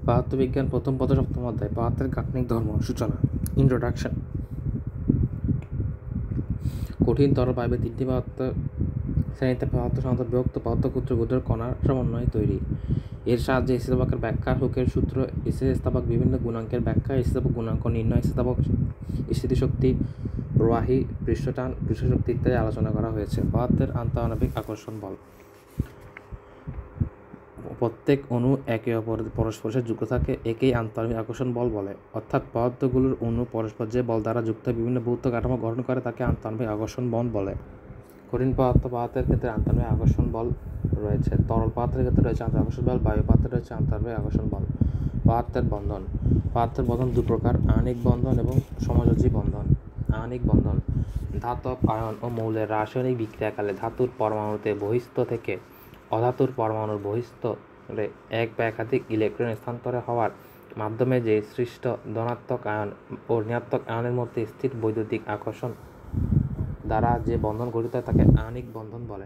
পদার্থবিজ্ঞান প্রথম পদ সপ্তম অধ্যায় পদার্থের গাঠনিক ধর্ম সূচনা ইন্ট্রোডাকশন। কঠিন তরল পাইপে তিনটি পদার্থ শ্রেণীতে পদার্থ সাধারণত বিভক্ত পদার্থ ক্ষুদ্র ক্ষুদ্র কণার সমন্বয়ে তৈরি। এর সাহায্যে স্থিতিস্থাপকের ব্যাখ্যা, হুকের সূত্র, স্থিতিস্থাপক বিভিন্ন গুণাঙ্কের ব্যাখ্যা, স্থিতিস্থাপক গুণাঙ্ক নির্ণয়, স্থিতিস্থাপক স্থিতিশক্তি, প্রবাহী পৃষ্ঠটান, পৃষ্ঠশক্তি ইত্যাদি আলোচনা করা হয়েছে। পদার্থের আন্তঃআণবিক আকর্ষণ বল। প্রত্যেক অণু একে অপরের পরস্পরের সাথে যুক্ত থাকে, একেই আন্তঃআণবিক আকর্ষণ বল বলে। অর্থাৎ পদার্থগুলোর অণু পরস্পর যে বল দ্বারা যুক্ত বিভিন্ন ভৌত কাঠামো গঠন করে তাকে আন্তঃআণবিক আকর্ষণ বল বলে। কঠিন পদার্থের ক্ষেত্রে আন্তঃআণবিক আকর্ষণ বল রয়েছে। তরল পদার্থের ক্ষেত্রে রয়েছে আন্তঃআণবিক আকর্ষণ বল, বায়ু পদার্থে রয়েছে আন্তঃআণবিক আকর্ষণ বল। পদার্থের বন্ধন। পদার্থের বন্ধন দু প্রকার: আণবিক বন্ধন এবং সমযোজী বন্ধন। আণবিক বন্ধন: ধাতব, আয়ন ও মৌলের রাসায়নিক বিক্রিয়াকালে ধাতুর পরমাণুতে বহিঃস্থ থেকে অধাতুর পরমাণুর বহিঃস্থলে এক বা একাধিক ইলেকট্রন স্থানান্তর হওয়ার মাধ্যমে যে সৃষ্ট ধনাত্মক আয়ন ও ঋণাত্মক আয়নের মধ্যে স্থির বৈদ্যুতিক আকর্ষণ দ্বারা যে বন্ধন গঠিত হয় তাকে আণবিক বন্ধন বলে।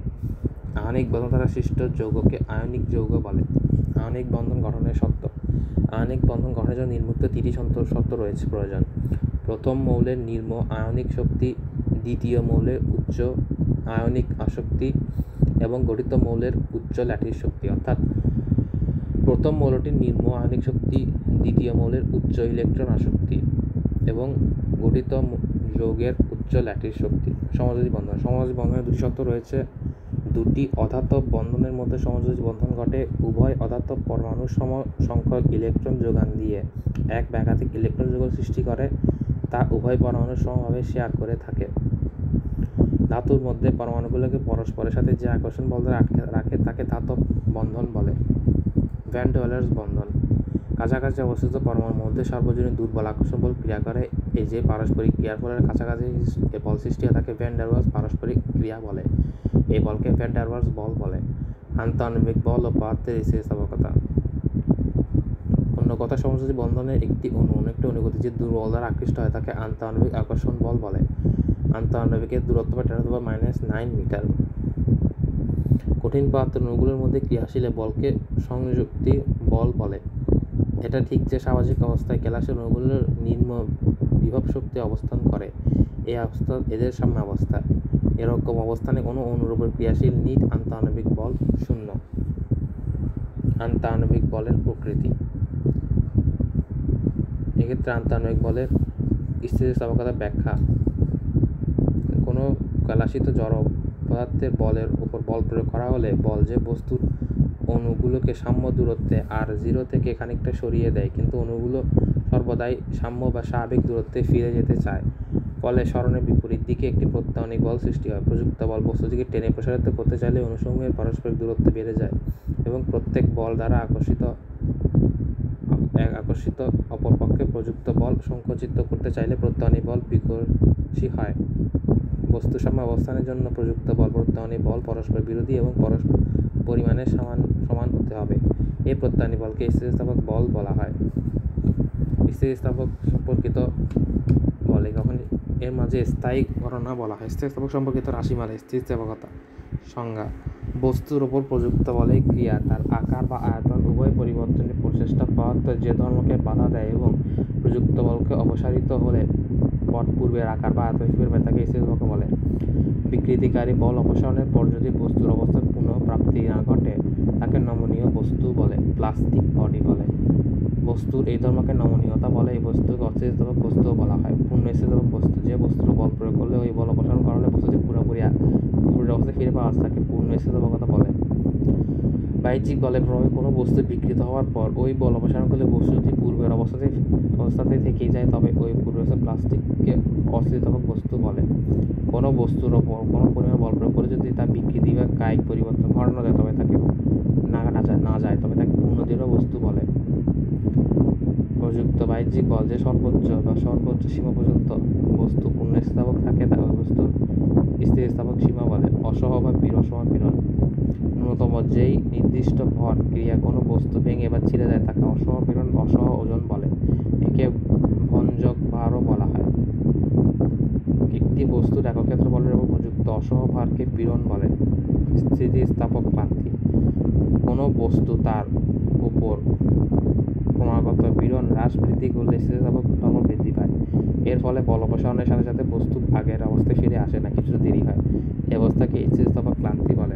আণবিক বন্ধন দ্বারা সৃষ্ট যৌগকে আয়নিক যৌগ বলে। আণবিক বন্ধন গঠনের শর্ত। আণবিক বন্ধন গঠনের জন্য নিম্নোক্ত তিনটি শর্ত রয়েছে প্রয়োজন: প্রথম মৌলের নিম্ন আয়নিক শক্তি, দ্বিতীয় মৌলের উচ্চ আয়নিক আসক্তি এবং গঠিত মৌলের উচ্চ ল্যাটিস শক্তি। অর্থাৎ প্রথম মৌলটির নিম্ন আয়নিক শক্তি, দ্বিতীয় মৌলের উচ্চ ইলেকট্রন আসক্তি এবং গঠিত যৌগের উচ্চ ল্যাটিস শক্তি। সমযোজী বন্ধন। সমযোজী বন্ধনের দুটি শর্ত রয়েছে: দুটি অধাতব বন্ধনের মধ্যে সমযোজী বন্ধন ঘটে উভয় অধাতব পরমাণু সম সংখ্যক ইলেকট্রন যোগান দিয়ে এক বা একাধিক ইলেকট্রন যুগল সৃষ্টি করে, তা উভয় পরমাণু সমভাবে শেয়ার করে থাকে। ধাতুর মধ্যে পরমাণুগুলোকে পরস্পরের সাথে যে আকর্ষণ বল দ্বারা আটকে রাখে তাকে ধাতব বন্ধন বলে। ভ্যান ডের ওয়ালস বন্ধন। কাছাকাছি অবস্থিত পরমাণুর মধ্যে সর্বজনীন দুর্বল আকর্ষণ বল ক্রিয়া করে। এই যে পারস্পরিক ক্রিয়ার ফলে কাছাকাছি বল সৃষ্টি হয় তাকে ভ্যান ডের ওয়ালস পারস্পরিক ক্রিয়া বলে। এই বলকে ভ্যান ডের ওয়ালস বল বলে। আন্তঃআণবিক বল ও পদার্থের স্থিতিস্থাপকতা। অন্য কথা, সমযোজী বন্ধনের একটি অণু অনেকটা অনুগতির দুর্বল দ্বারা আকৃষ্ট হয় তাকে আন্তঃআণবিক আকর্ষণ বল বলে। আন্তঃআণবিকের দূরত্ব বা 10⁻⁹ মিটার। কঠিন পদার্থের অণুগুলোর মধ্যে ক্রিয়াশীল বলকে সংযুক্তি বল বলে। এটা ঠিক যে সামাজিক অবস্থায় গ্যালাক্সির অণুগুলোর নিম্ন বিভব শক্তি অবস্থান করে, এই অবস্থা এদের সাম্য অবস্থা। এরকম অবস্থানে কোনো অণুর উপর ক্রিয়াশীল নিট আন্তঃআণবিক বল 0। আন্তঃআণবিক বলের প্রকৃতি। এক্ষেত্রে আন্তঃআণবিক বলের স্থিতিস্থাপকতার ব্যাখ্যা। কোনো কলাসিত জড় পদার্থের বলের উপর বল প্রয়োগ করা হলে বল যে বস্তুর অণুগুলোকে সাম্য দূরত্বে r0 থেকে খানিকটা সরিয়ে দেয়, কিন্তু অণুগুলো সর্বদাই সাম্য বা স্বাভাবিক দূরত্বে ফিরে যেতে চায়। ফলে সরণের বিপরীত দিকে একটি প্রত্যায়নিক বল সৃষ্টি হয়। প্রযুক্ত বল বস্তুটিকে টেনে প্রসারিত করতে চাইলে অণুসমূহের পারস্পরিক দূরত্ব বেড়ে যায় এবং প্রত্যেক বল দ্বারা আকর্ষিত অপরপক্ষে প্রযুক্ত বল সংকুচিত করতে চাইলে প্রত্যায়নিক বল বিকর্ষী হয়। বস্তু সাম্য অবস্থানের জন্য প্রযুক্ত বল প্রত্যায়নিক বল পরস্পর বিরোধী এবং পরিমাণে সমান হতে হবে। এই প্রত্যায়নিক বলকে স্থিতিস্থাপক বল বলা হয়। স্থিতিস্থাপক সম্পর্কিত বলে কখন এর মাঝে স্থায়ী ঘটনা বলা হয়। স্থিতিস্থাপক সম্পর্কিত রাশিমালা। স্থিতিস্থাপকতা সংজ্ঞা: বস্তুর ওপর প্রযুক্ত বলে ক্রিয়া, তার আকার বা আয়তন উভয় পরিবর্তনের প্রচেষ্টা, পদার্থ যে ধর্মকে বাধা দেয় এবং প্রযুক্ত বলকে অপসারিত হলে পূর্বের আকার বা আয়তন ফিরে পায় তাকে স্থিতিস্থাপক বলে। বিকৃতিকারী বল অপসারণের পর যদি বস্তুর অবস্থার পুনঃপ্রাপ্তি না ঘটে তাকে নমনীয় বস্তু বলে, প্লাস্টিক বডি বলে। বস্তুর এই ধর্মকে নমনীয়তা বলে। এই বস্তুকে অস্থিতিস্থাপক বস্তুও বলা হয়। পূর্ণ স্থিতিস্থাপক বস্তু: যে বস্তুর বল প্রয়োগ করলে ওই বল অপসারণ করা হলে বস্তুটি পুরোপুরি পূর্বের অবস্থায় ফিরে পাওয়া তাকে পূর্ণ স্থিতিস্থাপকতা বলে। বাহ্যিক বলের প্রভাবে কোনো বস্তু বিকৃত হওয়ার পর ওই বল অপসারণ করলে বস্তুটি পূর্বের অবস্থাতেই থেকেই যায়, তবে ওই পূর্বের প্লাস্টিককে অস্থিতিস্থাপক বস্তু বলে। কোনো বস্তুর ওপর কোনো পরিমাণ বল প্রয়োগ করে যদি তা বিকৃতি বা কায়িক পরিবর্তন ঘটানো যায় তবে তাকে তবে তাকে পূর্ণ দৃঢ় বস্তু বলে। প্রযুক্ত বাহ্যিক বল: যে সর্বোচ্চ সীমা পর্যন্ত বস্তু পূর্ণ স্থিতিস্থাপক থাকে তা ওই বস্তুর স্থিতিস্থাপক সীমা বলে। অসহ বা অসম পীড়ন: ন্যূনতম যেই নির্দিষ্ট ভর ক্রিয়া কোনো বস্তু ভেঙে বা ছিঁড়ে যায় তাকে অসহ পীড়ন অসহ ওজন বলে। একে ভঞ্জক ভারও বলা হয়। একটি বস্তুর একক ক্ষেত্রফলের উপর প্রযুক্ত অসহ ভারকে পীড়ন বলে। স্থিতিস্থাপক ক্লান্তি: কোনো বস্তু তার উপর ক্রমাগত হ্রাস বৃদ্ধি করলে স্থিতিস্থাপক ধর্ম বৃদ্ধি পায়। এর ফলে বল অপসারণের সাথে সাথে বস্তু আগের অবস্থায় ফিরে আসে না, কিছুটা দেরি হয়। এই অবস্থাকে স্থিতিস্থাপক ক্লান্তি বলে।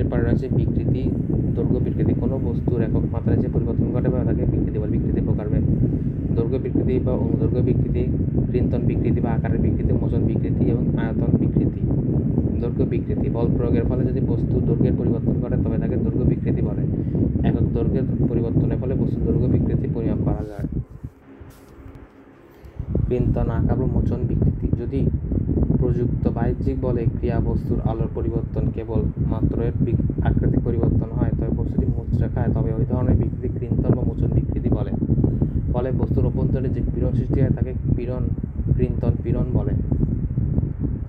এরপর রয়েছে বিকৃতি, দৈর্ঘ্য বিকৃতি। কোনো বস্তুর একক মাত্রায় যে পরিবর্তন ঘটে বা তাকে বিকৃতি বলে। বিকৃতি প্রকারভেদ: দৈর্ঘ্য বিকৃতি বা অনুদৈর্ঘ্য বিকৃতি, কৃন্তন বিকৃতি বা আকারের বিকৃতি, মোচন বিকৃতি এবং আয়তন বিকৃতি। দৈর্ঘ্য বিকৃতি: বল প্রয়োগের ফলে যদি বস্তুর দৈর্ঘ্যের পরিবর্তন ঘটে তবে তাকে দৈর্ঘ্য বিকৃতি বলে। একক দৈর্ঘ্যের পরিবর্তনের ফলে বস্তুর দৈর্ঘ্য বিকৃতি পরিমাপ করা যায়। কৃন্তন, আকার বা মোচন বিকৃতি: যদি প্রযুক্ত বাহ্যিক বলে ক্রিয়া বস্তুর আলোর পরিবর্তন কেবল মাত্র এর আকৃতিক পরিবর্তন হয়, তবে বস্তুটি মুচড়ে খায়, তবে ওই ধরনের বিকৃতি কৃন্তন বা মোচন বিকৃতি বলে। ফলে বস্তুর অভ্যন্তরে যে পীড়ন সৃষ্টি হয় তাকে কৃন্তন পীড়ন বলে।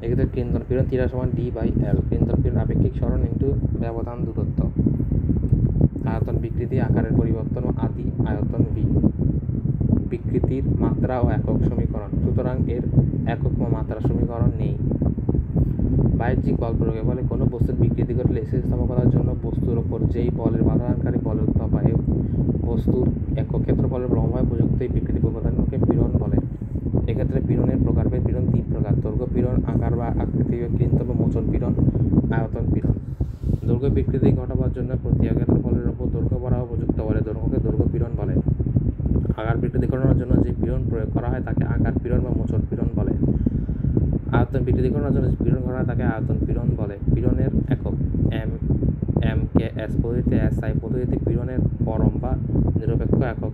এক্ষেত্রে কৃন্তন পীড়ন থিটা সমান d/l। কৃন্তন পীড়ন আপেক্ষিক সরণ ইন্টু ব্যবধান দূরত্ব। আয়তন বিকৃতি: আকারের পরিবর্তন ও আদি আয়তন v। বিকৃতির মাত্রা ও একক সমীকরণ: সুতরাং এর একক ও মাত্রা সমীকরণ নেই। বাহ্যিক বল প্রয়োগের ফলে কোনো বস্তুর বিকৃতি ঘটলে স্থিতিস্থাপকতার জন্য বস্তুর ওপর যেই বলের বাধাদানকারী বলের উদ্ভব হয়, বস্তুর একক ক্ষেত্রফলের লম্বায় প্রযুক্ত এই বিকৃতি উপাদানকে পীড়ন বলে। এক্ষেত্রে পীড়নের প্রকারভেদ: পীড়ন 3 প্রকার: দৈর্ঘ্য পীড়ন, আকার বা আকৃতি কৃন্তন বা মোচন পীড়ন, আয়তন পীড়ন। দৈর্ঘ্য বিকৃতি ঘটাবার জন্য প্রতি ক্ষেত্রফলের ওপর দৈর্ঘ্য বরাবর প্রযুক্ত বলের দৈর্ঘ্যকে দৈর্ঘ্য পীড়ন বলে। আকার বিকৃতি ঘটানোর জন্য যে পীড়ন প্রয়োগ করা হয় তাকে আকার পীড়ন বা মোচন পীড়ন বলে। আয়তন বিকৃতি ঘটানোর জন্য যে পীড়ন করা হয় তাকে আয়তন পীড়ন বলে। পীড়নের একক: mks পদ্ধতিতে, SI পদ্ধতিতে পীড়নের পরম বা নিরপেক্ষ একক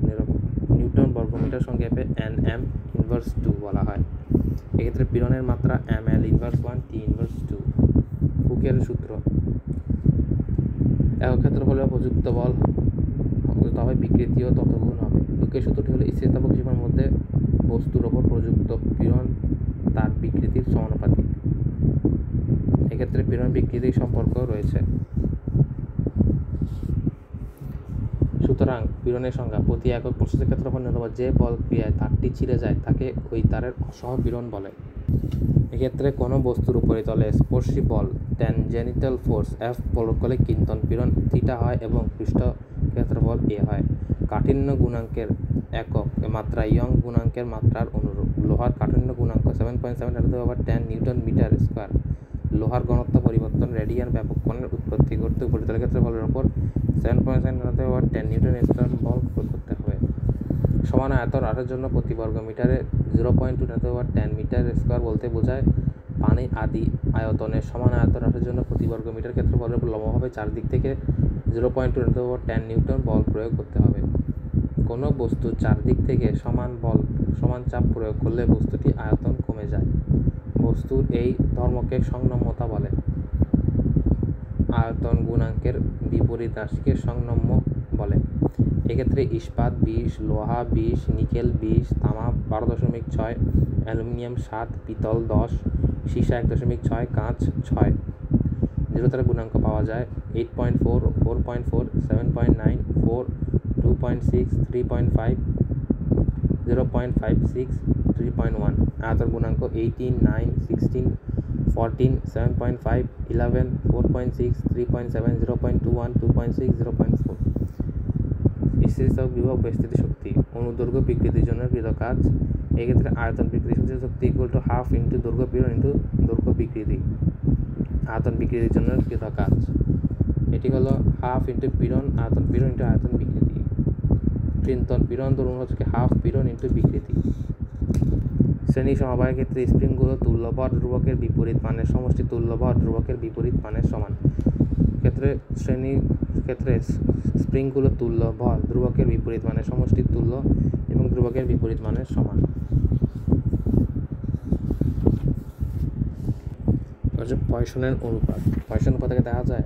নিউটন বর্গমিটার সংক্ষেপে nm ইনভার্স 2 বলা হয়। এক্ষেত্রে পীড়নের মাত্রা ml ইনভার্স 1 t ইনভার্স 2। হুকের সূত্র: একক ক্ষেত্রফলে প্রযুক্ত বল তবে বিকৃতিও ততগুণ হবে। হুকের সূত্রটি হলো স্থিতিস্থাপক সীমার মধ্যে বস্তুর ওপর প্রযুক্ত পীড়ন তার বিকৃতির সমানুপাতিক। এক্ষেত্রে পীড়ন বিকৃতির সম্পর্ক রয়েছে। সুতরাং পীড়নের সংজ্ঞা: প্রতি একক প্রস্থের ক্ষেত্রফল নির্ভর যে বল ক্রিয়ায় তারটি ছিঁড়ে যায় তাকে ওই তারের সহপীড়ন বলে। এক্ষেত্রে কোনো বস্তুর উপরিতলে স্পর্শী বল ট্যানজেন্টাল ফোর্স F প্রয়োগ করলে কৃন্তন পীড়ন থিটা হয় এবং পৃষ্ঠ ক্ষেত্রফল a হয়। কাঠিন্য গুণাঙ্কের একক মাত্রা ইয়ং গুণাঙ্কের মাত্রার অনুরূপ। লোহার কাঠিন্য গুণাঙ্ক 7.7 10 নিউটন মিটার স্কয়ার। লোহার ঘনত্ব পরিবর্তন রেডিয়ান ব্যাপক কোণের উৎপত্তি করতে উপরিতল ক্ষেত্রফলের উপর 7.7 10 নিউটন স্কয়ার বল প্রয়োগ করতে হবে। সমান আয়তন হ্রাসের জন্য প্রতি বর্গ মিটারে 0.2 10 মিটার স্কয়ার বলতে বোঝায় পানি আদি আয়তনের সমান আয়তন হ্রাসের জন্য প্রতি বর্গ মিটার ক্ষেত্রফলের উপর লম্বভাবে চারদিক থেকে 0.2 10 নিউটন বল প্রয়োগ করতে হবে। কোনো বস্তুর চারদিক থেকে সমান চাপ প্রয়োগ করলে বস্তুটি আয়তন কমে যায়। বস্তুর এই ধর্মকে সংনম্যতা বলে। আয়তন গুণাঙ্কের বিপরীত রাশিকে সংনম্য বলে। এক্ষেত্রে ইস্পাত 20, লোহা 20, নিকেল 20, তামা 12.6, অ্যালুমিনিয়াম 7, পিতল 10, সীসা 1.6, কাঁচ 6। দৃঢ়তার গুণাঙ্ক পাওয়া যায় 8.4, 4.4, 7.9, 4, 2.6, 3.5, 0.56, 3.1। আয়তন গুণাঙ্ক 18, 9, 16, 14, 7.5, 11, 4.6, 3.7, 0.21, 2.6, 0.4। স্থিতিস্থাপক বিভব বা স্থিতিশক্তি অনুদৈর্ঘ্য বিকৃতির জন্য কৃত কাজ। এক্ষেত্রে আয়তন বিকৃতি শক্তি ইকুয়াল টু হাফ ইন্টু দৈর্ঘ্য পীড়ন ইন্টু দৈর্ঘ্য বিকৃতি। আয়তন বিকৃতির জন্য কৃত কাজ এটি হলো হাফ ইন্টু পীড়ন আয়তন পীড়ন ইন্টু আয়তন বিকৃতি। কৃন্তন পীড়ন ধরুন হচ্ছে হাফ পীড়ন ইন্টু বিকৃতি। শ্রেণী সমবায়ের ক্ষেত্রে স্প্রিংগুলো তুল্য ভর ধ্রুবকের বিপরীত মানের সমষ্টি তুল্য ভর ধ্রুবকের বিপরীত মানের সমান। ক্ষেত্রে স্প্রিংগুলো তুল্য ভর ধ্রুবকের বিপরীত মানের সমষ্টি তুল্য এবং ধ্রুবকের বিপরীত মানের সমান। পয়সনের অনুপাত। পয়সন অনুপাত থেকে দেখা যায়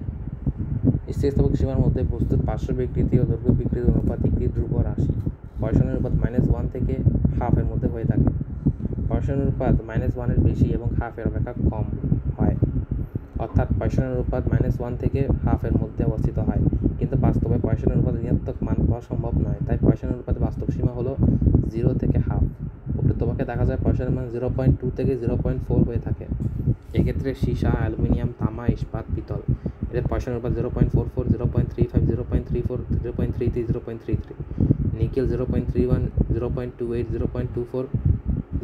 স্থিতিস্থাপক সীমার মধ্যে বস্তুর পার্শ্ব বিকৃতি ও দৈর্ঘ্য বিকৃতির অনুপাত একটি ধ্রুব রাশি। পয়সনের অনুপাত -1 থেকে হাফের মধ্যে হয়ে থাকে। পয়সনের অনুপাত -1 বেশি এবং হাফের অপেক্ষা কম হয়, অর্থাৎ পয়সনের অনুপাত -1 থেকে হাফের মধ্যে অবস্থিত হয়, কিন্তু বাস্তবে পয়সনের অনুপাত ঋণাত্মক মান পাওয়া সম্ভব নয়। তাই পয়সনের অনুপাতের বাস্তব সীমা হলো 0 থেকে হাফ। প্রকৃতপক্ষে দেখা যায় পয়সনের মান 0.2 থেকে 0.4 হয়ে থাকে। এক্ষেত্রে সীসা, অ্যালুমিনিয়াম, তামা, ইস্পাত, পিতল এদের পয়সার অনুপাত 0.44, 0.35, 0.34, 0.33, 0.33। নিকেল 0.31, 0.28, 0.24,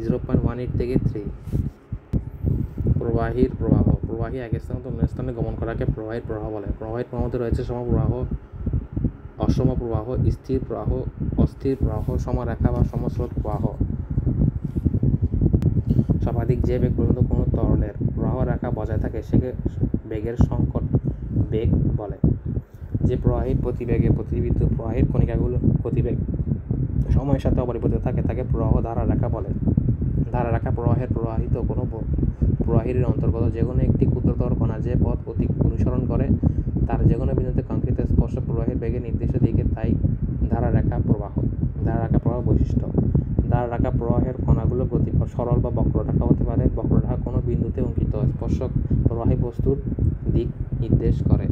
0.18 থেকে 3। প্রবাহীর প্রবাহ। প্রবাহী এক স্থান থেকে অন্য স্থানে গমন করাকে প্রবাহের প্রবাহ বলে। প্রবাহের প্রবাহের মধ্যে রয়েছে সমপ্রবাহ, অসম প্রবাহ, স্থির প্রবাহ, অস্থির প্রবাহ, সমরেখা বা সমস্রোত প্রবাহ। সর্বাধিক যে বেগ পর্যন্ত কোনো তরলের প্রবাহ রেখা বজায় থাকে সেকে বেগের সংকট বেগ বলে। যে প্রবাহীর গতিবেগে প্রতিবিদ্ধ প্রবাহীর কণিকাগুলো গতিবেগ সময়ের সাথে অপরিবর্তিত থাকে তাকে প্রবাহ ধারা রেখা বলে। ধারা রেখা প্রবাহের প্রবাহিত কোনো প্রবাহীর অন্তর্গত যে কোনো একটি ক্ষুদ্রতর কণা যে পথ অনুসরণ করে তার যে কোনো বিন্দুতে কাঙ্ক্ষিত স্পর্শ প্রবাহের বেগের নির্দিষ্ট দিকে, তাই ধারা রেখা প্রবাহ। ধারা রেখা প্রবাহ বৈশিষ্ট্য। ধারা রেখা প্রবাহের কণাগুলো গতি সরল বা বক্ররেখা হতে পারে। বক্ররেখা কোনো বিন্দুতে অঙ্কিত স্পর্শক প্রবাহী বস্তুর দিক নির্দেশ করে।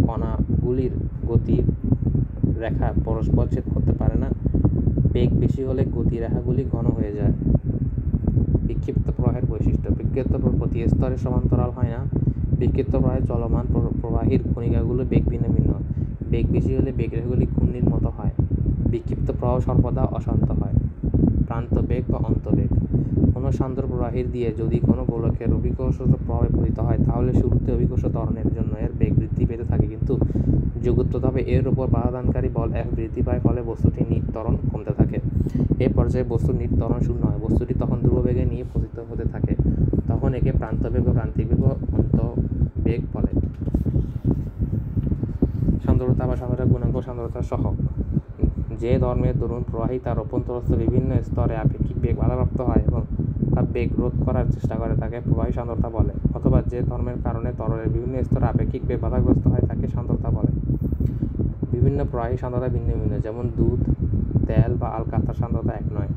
কণাগুলির গতি রেখা পরস্পর ছেদ করতে পারে না। বেগ বেশি হলে গতি রেখাগুলি ঘন হয়ে যায়। বিক্ষিপ্ত প্রবাহের বৈশিষ্ট্য। বিক্ষিপ্ত প্রতি স্তরে সমান্তরাল হয় না। বিক্ষিপ্ত প্রবাহে চলমান প্রবাহীর কণিকাগুলো বেগ ভিন্ন ভিন্ন। বেগ বেশি হলে বেগ রেখাগুলি ঘূর্ণির মতো হয়। বিক্ষিপ্ত প্রবাহ সর্বদা অশান্ত হয়। প্রান্ত বেগ বা অন্তবেগ। কোনো সান্দ্র প্রবাহীর দিয়ে যদি কোনো গোলকের অভিকর্ষ প্রভাবে পতিত হয় তাহলে শুরুতে অভিকর্ষ ত্বরণের জন্য এর বেগ বৃদ্ধি পেতে থাকে, কিন্তু যুগোত্তরভাবে এর উপর বাধাদানকারী বল F বৃদ্ধি পায়, ফলে বস্তুটির নিট ত্বরণ কমতে থাকে। এই পর্যায়ে বস্তুর নিট ত্বরণ শূন্য হয়। বস্তুটি তখন ধ্রুববেগে নিয়ে পতিত হতে থাকে। তখন একে প্রান্তবেগ ও প্রান্তিক বেগ ও অন্তবেগ বলে। সান্দ্রতা বা সান্দ্রতা গুণাঙ্ক সান্দ্রতা সহগ। যে ধর্মের দরুন প্রবাহী তার অভ্যন্তরস্থ বিভিন্ন স্তরে আপেক্ষিক বেগ বাধাপ্রাপ্ত হয় এবং তার বেগ রোধ করার চেষ্টা করে তাকে প্রবাহী সান্দ্রতা বলে, অথবা যে ধর্মের কারণে তরলের বিভিন্ন স্তরে আপেক্ষিক বেগ বাধাগ্রস্ত হয় তাকে সান্দ্রতা বলে। বিভিন্ন প্রবাহী সান্দ্রতা ভিন্ন ভিন্ন, যেমন দুধ, তেল বা আলকাতরার সান্দ্রতা এক নয়।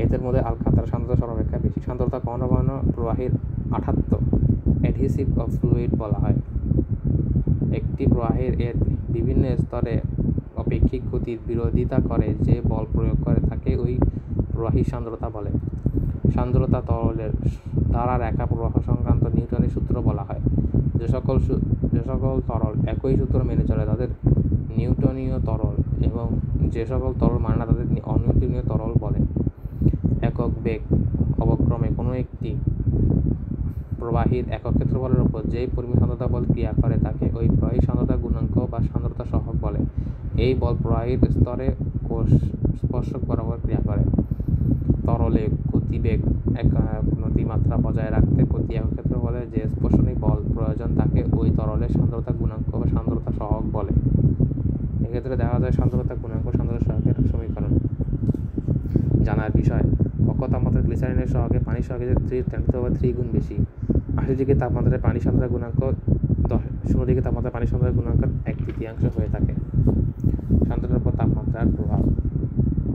এদের মধ্যে আলকাতরার সান্দ্রতা সর্বাপেক্ষা বেশি। সান্দ্রতা ঘন ঘন প্রবাহীর আঠাত্ব অ্যাডহেসিভ অফ ফ্লুইড বলা হয়। একটি প্রবাহীর এর বিভিন্ন স্তরে আপেক্ষিক গতির বিরোধিতা করে যে বল প্রয়োগ করে তাকে ওই প্রবাহীর সান্দ্রতা বলে। সান্দ্রতা তরলের ধারা রেখা প্রবাহ সংক্রান্ত নিউটনের সূত্র বলা হয়। যে সকল তরল একই সূত্র মেনে চলে তাদের নিউটনীয় তরল এবং যে সকল তরল মানে না তাদের অনিউটনীয় তরল বলে। একক বেগ অবক্রমে কোনো একটি প্রবাহীর একক ক্ষেত্রফলের উপর যেই পরিমাণ সান্দ্রতা বল ক্রিয়া করে তাকে ওই প্রবাহী সান্দ্রতা গুণাঙ্ক বা সান্দ্রতা সহগ বলে। এই বল প্রবাহীর স্তরে কোষ স্পর্শক বরাবর ক্রিয়া করে। তরলে গতিবেগ নতিমাত্রা বজায় রাখতে প্রতি একক ক্ষেত্রফলে যে স্পর্শনী বল প্রয়োজন তাকে ওই তরলের সান্দ্রতা গুণাঙ্ক বা সান্দ্রতা সহগ বলে। এক্ষেত্রে দেখা যায় সান্দ্রতা গুণাঙ্ক সান্দ্রতা সহগের সমীকরণ। জানার বিষয়: কক্ষ তাপমাত্রায় গ্লিসারিনের সহগে পানির সহগে 3 গুণ বেশি। 80 ডিগ্রি তাপমাত্রায় পানি সান্দ্রতা গুণাঙ্ক 0 ডিগ্রি তাপমাত্রায় পানি সান্দ্রতা গুণাঙ্ক 1/3 হয়ে থাকে। সান্দ্রতার উপর তাপমাত্রার প্রভাব।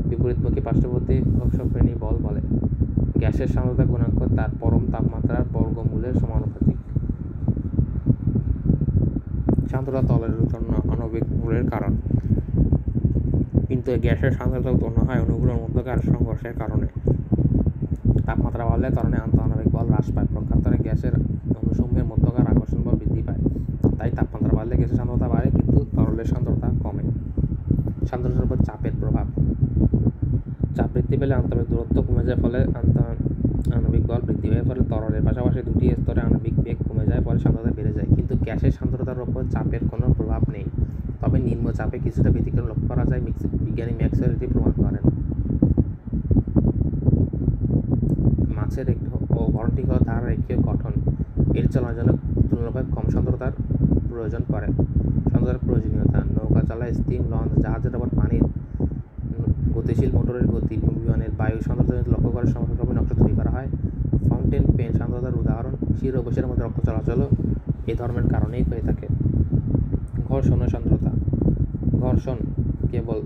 বিপরীতমুখী পার্শ্ববর্তী অক্ষশ্রেণী বল বলে। গ্যাসের সান্দ্রতা গুণাঙ্ক তার পরম তাপমাত্রার বর্গমূলের সমানুপাতিক। সান্দ্রতা তরলের জন্য আণবিক বলের কারণ, কিন্তু গ্যাসের সান্দ্রতা উৎপন্ন হয় অণুগুলোর মধ্যকার সংঘর্ষের কারণে। তাপমাত্রা বাড়লে ত্বরণে আন্তঃআণবিক বল হ্রাস পায়। পক্ষান্তরে গ্যাসের অণুসমূহের মধ্যকার আকর্ষণ বল বৃদ্ধি পায়। তাই তাপমাত্রা বাড়লে গ্যাসের সান্দ্রতা বাড়ে কিন্তু তরলের সান্দ্রতা কমে। সান্দ্রতার উপর চাপের প্রভাব। চাপ বৃদ্ধি পেলে আন্তঃআণবিক দূরত্ব কমে যায়, ফলে আণবিক বল বৃদ্ধি পায়। ফলে তরলের পাশাপাশি দুটি স্তরে আণবিক বেগ কমে যায়, ফলে সান্দ্রতা বেড়ে যায়। কিন্তু গ্যাসের সান্দ্রতার উপর চাপের কোনো প্রভাব নেই, তবে নিম্ন চাপে কিছুটা ব্যতিক্রম লক্ষ্য করা যায়। বিজ্ঞানী ম্যাক্সওয়েল এটি প্রমাণ করেন। মাছের গঠনটি হল ধারা রেখীয় গঠন। এর চলার জন্য তুলনামূলক কম সান্দ্রতার প্রয়োজন পড়ে। সান্দ্রতার প্রয়োজনীয়তা: নৌকা চলায়, স্টিম লঞ্চ, জাহাজের উপর পানির গতিশীল মোটরের গতি, বিমানের বায়ু সান্দ্রতা লক্ষ্য করে সমসাময়িক নকশা তৈরি করা হয়। ফাউন্টেন পেন সান্দ্রতার উদাহরণ। শির ও উপশিরার মধ্যে রক্ত চলাচলও এই ধর্মের কারণেই হয়ে থাকে। ঘর্ষণ ও সান্দ্রতা। ঘর্ষণ কেবল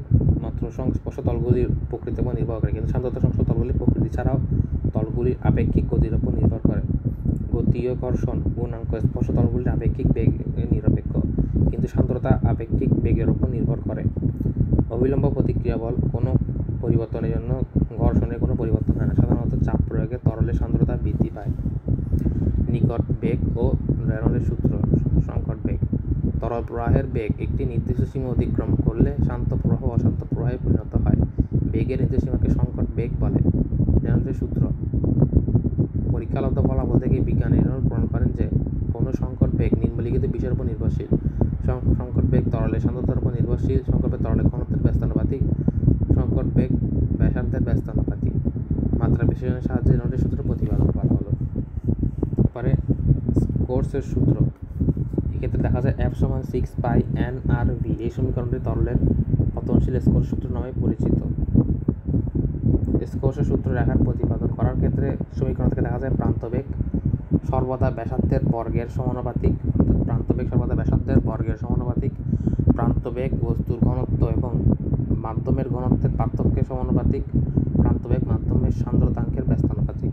মাত্র সংস্পর্শ তলগুলির প্রকৃতির উপর নির্ভর করে, কিন্তু সান্দ্রতা সংস্পর্শ তলগুলির প্রকৃতি ছাড়াও তলগুলির আপেক্ষিক গতির উপর নির্ভর করে। গতীয় ঘর্ষণ গুণাঙ্ক স্পর্শ তলগুলির আপেক্ষিক বেগের নিরপেক্ষ, কিন্তু সান্দ্রতা আপেক্ষিক বেগের উপর নির্ভর করে। অবিলম্ব প্রতিক্রিয়া বল: কোনো পরিবর্তনের জন্য ঘর্ষণের কোনো পরিবর্তন হয় না। সাধারণত চাপ প্রয়োগে তরলের সান্দ্রতা বৃদ্ধি পায়। নিকট বেগ ও রেনল্ডের সূত্র। সংকট বেগ। তরল প্রবাহের বেগ একটি নির্দিষ্ট সীমা অতিক্রম করলে শান্ত প্রবাহ অশান্ত প্রবাহে পরিণত হয়। বেগের নির্দিষ্ট সীমাকে সংকট বেগ বলে। রেনল্ডের সূত্র। পরীক্ষালব্ধ ফলাফল থেকে বিজ্ঞানী রেনল্ড প্রমাণ করেন যে কোনো সংকট বেগ নিম্নলিখিত বিষয়ের উপর নির্ভরশীল। সংকট বেগ তরলের সান্দ্রতার উপর নির্ভরশীল। সংকট বেগ তরলের ঘনত্বের ব্যস্তানুপাতিক। সংকট বেগ ব্যাসার্ধের ব্যস্তানুপাতিক। মাত্রা বিশ্লেষণের সাহায্যে রেনল্ডের সূত্র প্রতিপাদন করা হলো। তারপরে কোর্সের সূত্র। এক্ষেত্রে দেখা যায় F = 6π/n/v। এই সমীকরণটি তরলের পতনশীল স্কোরস সূত্র নামে পরিচিত। স্কোরসের সূত্র রেখার প্রতিপাদন করার ক্ষেত্রে সমীকরণ থেকে দেখা যায় প্রান্তবেগ সর্বদা ব্যাসার্ধের বর্গের সমানুপাতিক। অর্থাৎ প্রান্তবেগ সর্বদা ব্যাসার্ধের বর্গের সমানুপাতিক। প্রান্তবেগ বস্তুর ঘনত্ব এবং মাধ্যমের ঘনত্বের পার্থক্যের সমানুপাতিক। প্রান্তবেগ মাধ্যমের সান্দ্রতাঙ্কের ব্যস্তানুপাতিক।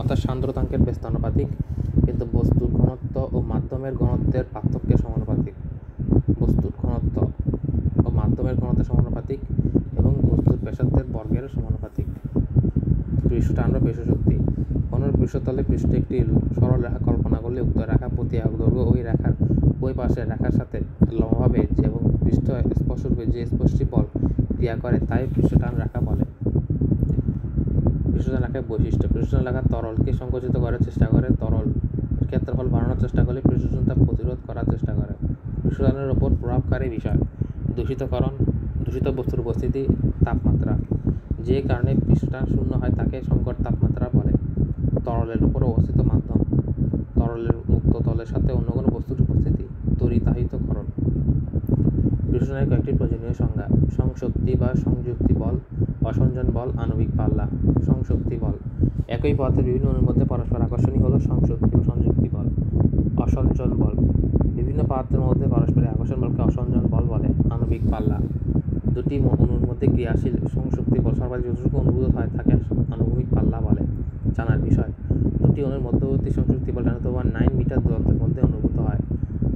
অর্থাৎ সান্দ্রতাঙ্কের ব্যস্তানুপাতিক, কিন্তু বস্তুর ঘনত্ব ও মাধ্যমের ঘনত্বের পার্থক্যের সমানুপাতিক। বস্তুর ঘনত্ব ও মাধ্যমের ঘনত্বের সমানুপাতিক এবং বস্তুর ব্যাসার্ধের বর্গের সমানুপাতিক। পৃষ্ঠটান ও পৃষ্ঠশক্তি। কোনো পৃষ্ঠতলে পৃষ্ঠে একটি সরল রেখা কল্পনা করলে উক্ত রেখা প্রতি একক দৈর্ঘ্য ওই রেখার ওই পাশের রেখার সাথে লম্বভাবে এবং পৃষ্ঠ স্পর্শরূপে যে স্পর্শী বল ক্রিয়া করে তাই পৃষ্ঠটান রেখা বলে। পৃষ্ঠটান রেখার বৈশিষ্ট্য। পৃষ্ঠটান রেখা তরলকে সংকুচিত করার চেষ্টা করে, তরল ক্ষেত্রফল বাড়ানোর চেষ্টা করলে পৃষ্ঠটান প্রতিরোধ করার চেষ্টা করে। পৃষ্ঠটানের উপর প্রভাবকারী বিষয়। দূষিতকরণ, দূষিত বস্তুর উপস্থিতি, তাপমাত্রা। যে কারণে পৃষ্ঠটান শূন্য হয় তাকে সংকট তাপমাত্রা বলে। তরলের উপর অবস্থিত মাধ্যম। তরলের মুক্ত তলের সাথে অন্য কোনো বস্তুর উপস্থিতি। তড়িতাহিতকরণ। পৃষ্ঠটানের কয়েকটি প্রয়োজনীয় সংজ্ঞা। সংশক্তি বা সংযুক্তি বল, অসঞ্জন বল, আণবিক পাল্লা। সংশক্তি বল। একই পদার্থের বিভিন্ন অণুর মধ্যে পরস্পর আকর্ষণই হলো সংশক্তি বা সংযুক্তি বল। অসঞ্জন বল। বিভিন্ন পদার্থের মধ্যে পারস্পরিক আকর্ষণ বলকে অসঞ্জন বল বলে। আণবিক পাল্লা। দুটি অণুর মধ্যে ক্রিয়াশীল সংশক্তি বল সর্বাধিক যতটুকু অনুভূত হয় তাকে আণবিক পাল্লা বলে। জানার বিষয়। দুটি অণুর মধ্যবর্তী সংশক্তি বল 10⁹ মিটার দূরত্বের মধ্যে অনুভূত হয়।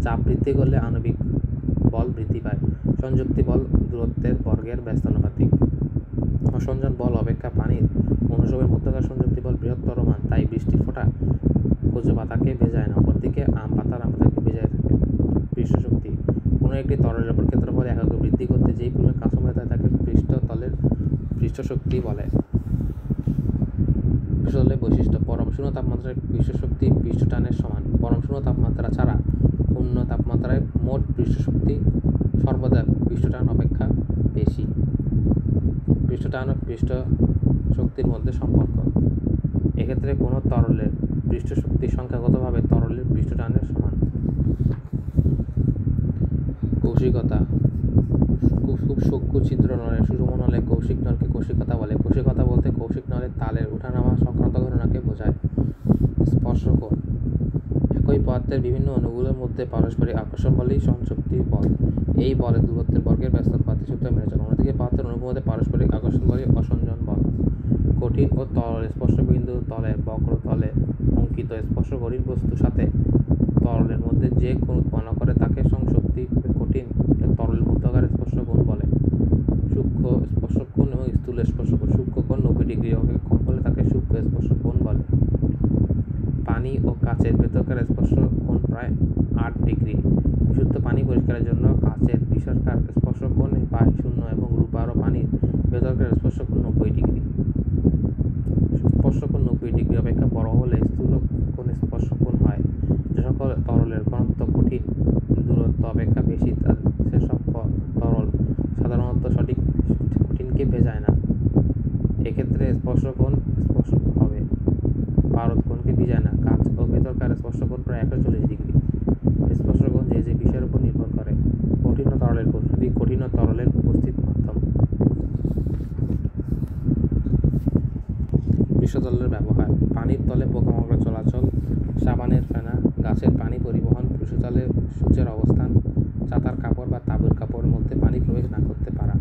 চাপ বৃদ্ধি করলে আণবিক বল বৃদ্ধি পায়। সংযুক্তি বল দূরত্বের বর্গের ব্যস্তানুপাতিক। অসঞ্জন বল অপেক্ষা পানির অণুসমূহের মধ্যকার সংযুক্তি বল বৃহত্তর মান, তাই বৃষ্টির ফোঁটা কচু পাতাকে ভেজায় না, অপরদিকে আম পাতাকে ভেজায় থাকে। পৃষ্ঠশক্তি। কোনো একটি তরলের উপর ক্ষেত্রফল এককে বৃদ্ধি করতে যেই পরিমাণ কাজ সময় হয় তাকে পৃষ্ঠতলের পৃষ্ঠশক্তি বলে। পৃষ্ঠতলের বৈশিষ্ট্য। পরম শূন্য তাপমাত্রায় পৃষ্ঠশক্তি পৃষ্ঠটানের সমান। পরম শূন্য তাপমাত্রা ছাড়া অন্য তাপমাত্রায় মোট পৃষ্ঠশক্তি সর্বদা পৃষ্ঠটান অপেক্ষা বেশি। পৃষ্ঠটান ও পৃষ্ঠশক্তির মধ্যে সম্পর্ক। এক্ষেত্রে কোনো তরলের পৃষ্ঠশক্তি সংখ্যাগতভাবে তরলের পৃষ্ঠটানের সমান। কৌশিকতা। খুব সূক্ষ্ম ছিদ্র নলে সুষম নলে কৌশিক নলকে কৌশিকতা বলে। কৌশিকতা বলতে কৌশিক নলের তালের উঠানামা সংক্রান্ত ঘটনাকে বোঝায়। স্পর্শকোণ। একই পদার্থের বিভিন্ন অণুগুলোর মধ্যে পারস্পরিক আকর্ষণ বলেই সংশক্তি বল। এই বলের দূরত্বের বর্গের ব্যস্তানুপাতিক সূত্র মেনে চলে। অন্যদিকে পদার্থের অণুর মধ্যে পারস্পরিক আকর্ষণ বলেই অসঞ্জন বল। কঠিন ও তরল স্পর্শবিন্দু তলের বক্রতলে অঙ্কিত স্পর্শকারী বস্তুর সাথে তরলের মধ্যে যে কোণ উৎপন্ন করে তাকে সংশক্তি। কঠিন তরলের মধ্যকার স্পর্শকোণ বলে। সূক্ষ্ম স্পর্শকোণ এবং স্থূল স্পর্শকোণ। সূক্ষ্ম কোণ 90 ডিগ্রি কম হলে তাকে সূক্ষ্ম স্পর্শকোণ বলে। পানি ও কাচের ভেতরকার স্পর্শকোণ প্রায় 8 ডিগ্রি। বিশুদ্ধ পানি পরিষ্কারের জন্য কাচের ভিতরকার স্পর্শকোণ প্রায় 0 এবং রূপার ও পানির ভেতরকার স্পর্শকোণ 90 ডিগ্রি। স্পর্শকোণ 90 ডিগ্রি অপেক্ষা বড় হলে স্থূল কোণ স্পর্শকোণ হয়। যে সকল তরলের ঘনত্ব কঠিন দূরত্ব অপেক্ষা বেশি সেসব তরল সাধারণত সঠিক কঠিনকে ভেজায় না। এক্ষেত্রে স্পর্শকোণ স্পর্শক হবে। পারদ কোণকে ভিজায় না। কাচ ও ভেতরকার স্পর্শকোণ প্রায় 140 ডিগ্রি। স্পর্শকোণ যে যে বিষয়ের উপর নির্ভর করে। কঠিন ও তরলের প্রস্তুতি। কঠিন ও তরলের উপস্থিত মাধ্যম। পৃষ্ঠতলের ব্যবহার। পানির তলে পোকামাকড় চলাচল, সাবানের ফেনা, গাছের পানি পরিবহন, পৃষ্ঠতলে সূচের অবস্থান, ছাতার কাপড় বা তাঁবুর কাপড়ের মধ্যে পানি প্রবেশ না করতে পারা।